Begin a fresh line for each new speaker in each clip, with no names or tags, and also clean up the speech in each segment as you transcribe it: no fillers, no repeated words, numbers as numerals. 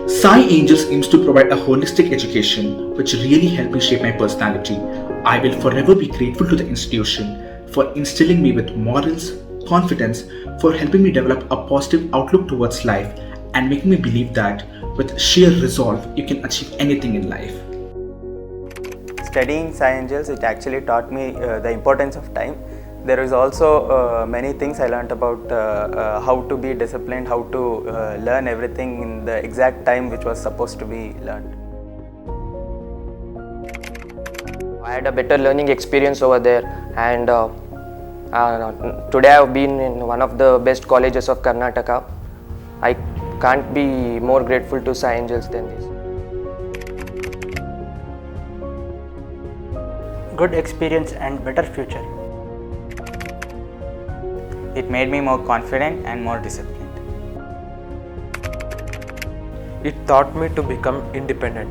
Sai Angels aims to provide a holistic education which really helped me shape my personality. I will forever be grateful to the institution for instilling me with morals, confidence, for helping me develop a positive outlook towards life, and making me believe that with sheer resolve you can achieve anything in life.
Studying Sai Angels, it actually taught me the importance of time. There is also many things I learned about how to be disciplined, how to learn everything in the exact time which was supposed to be learned.
I had a better learning experience over there, and today I have been in one of the best colleges of Karnataka. I can't be more grateful to Sai Angels than this.
Good experience and better future.
It made me more confident and more disciplined.
It taught me to become independent.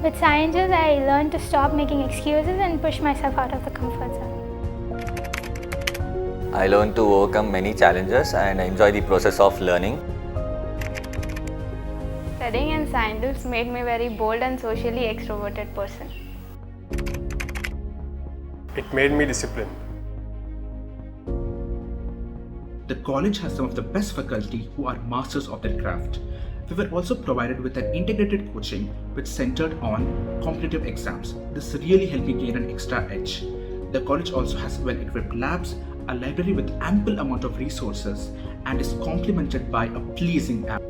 With Sai Angels, I learned to stop making excuses and push myself out of the comfort zone.
I learned to overcome many challenges and enjoy the process of learning.
Studying in Sai Angels made me very bold and socially extroverted person.
It made me disciplined.
The college has some of the best faculty who are masters of their craft. We were also provided with an integrated coaching which centered on competitive exams. This really helped me gain an extra edge. The college also has well-equipped labs, a library with ample amount of resources, and is complemented by a pleasing app.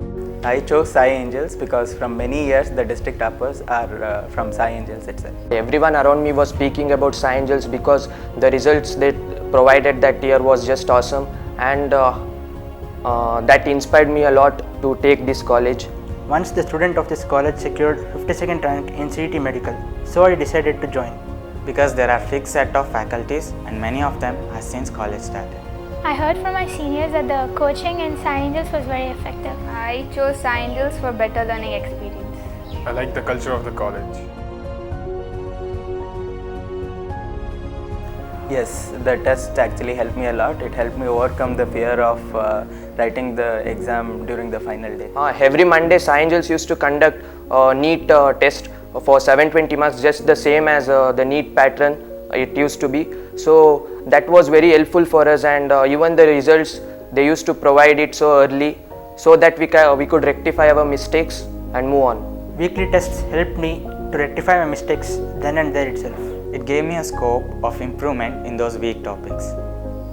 I chose Sai Angels because from many years the district uppers are from Sai Angels itself.
Everyone around me was speaking about Sai Angels because the results they provided that year was just awesome, and that inspired me a lot to take this college.
Once the student of this college secured 52nd rank in CET Medical, so I decided to join.
Because there are fixed set of faculties and many of them are since college started.
I heard from my seniors that the coaching in Sai Angels was very effective.
I chose Sai Angels for better learning experience.
I like the culture of the college.
Yes, the test actually helped me a lot. It helped me overcome the fear of writing the exam during the final day.
Every Monday, Sai Angels used to conduct a NEET test for 720 marks, just the same as the NEET pattern it used to be. So that was very helpful for us, and even the results they used to provide it so early so that we could rectify our mistakes and move on.
Weekly tests helped me to rectify my mistakes then and there itself.
It gave me a scope of improvement in those weak topics.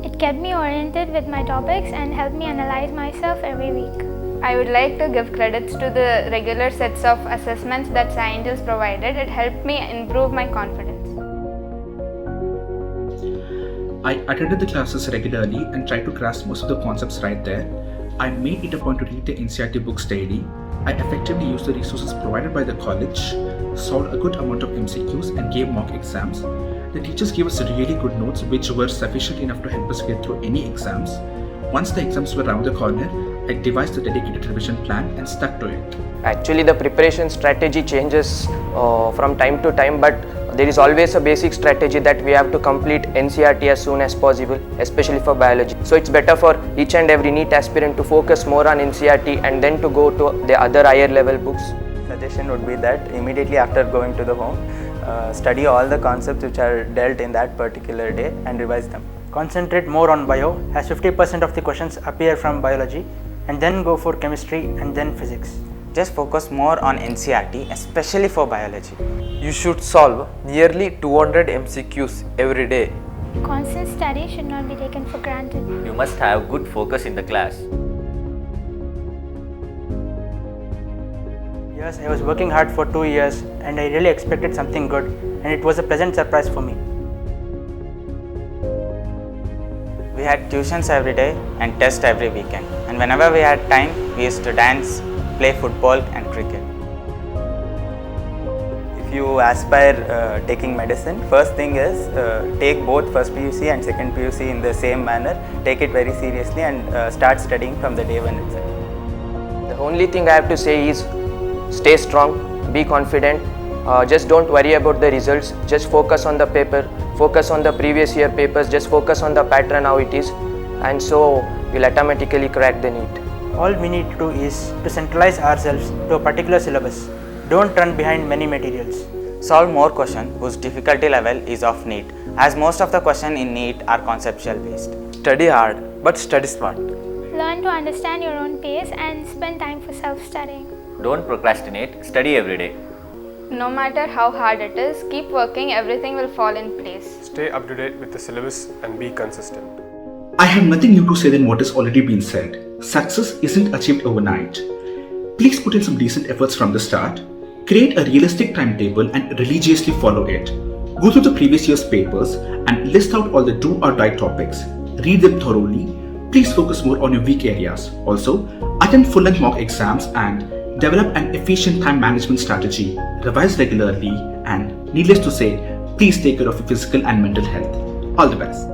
It kept me oriented with my topics and helped me analyze myself every week.
I would like to give credits to the regular sets of assessments that Sai Angels provided. It helped me improve my confidence.
I attended the classes regularly and tried to grasp most of the concepts right there. I made it a point to read the NCERT books daily. I effectively used the resources provided by the college, solved a good amount of MCQs and gave mock exams. The teachers gave us really good notes which were sufficient enough to help us get through any exams. Once the exams were around the corner, I devised a dedicated revision plan and stuck to it.
Actually, the preparation strategy changes from time to time, but there is always a basic strategy that we have to complete NCERT as soon as possible, especially for biology. So it's better for each and every NEET aspirant to focus more on NCERT and then to go to the other higher level books.
Suggestion would be that immediately after going to the home, study all the concepts which are dealt in that particular day and revise them.
Concentrate more on bio, as 50% of the questions appear from biology, and then go for chemistry and then physics.
Just focus more on NCERT, especially for biology.
You should solve nearly 200 MCQs every day.
Constant study should not be taken for granted.
You must have good focus in the class.
Yes, I was working hard for 2 years and I really expected something good, and it was a pleasant surprise for me.
We had tuitions every day and tests every weekend. And whenever we had time, we used to dance, play football and cricket.
If you aspire taking medicine, first thing is take both first PUC and second PUC in the same manner. Take it very seriously and start studying from the day one itself.
The only thing I have to say is stay strong, be confident, just don't worry about the results, just focus on the paper, focus on the previous year papers, just focus on the pattern how it is, and so you'll automatically crack the NEET.
All we need to do is to centralize ourselves to a particular syllabus. Don't run behind many materials.
Solve more question whose difficulty level is of NEET, as most of the question in NEET are conceptual based.
Study hard but study smart.
Learn to understand your own pace and spend time for self-studying.
Don't procrastinate, study every day.
No matter how hard it is, keep working, everything will fall in place.
Stay up to date with the syllabus and be consistent.
I have nothing new to say than what has already been said. Success isn't achieved overnight. Please put in some decent efforts from the start. Create a realistic timetable and religiously follow it. Go through the previous year's papers and list out all the do or die topics. Read them thoroughly. Please focus more on your weak areas. Also, attend full-length mock exams and develop an efficient time management strategy. Revise regularly and, needless to say, please take care of your physical and mental health. All the best.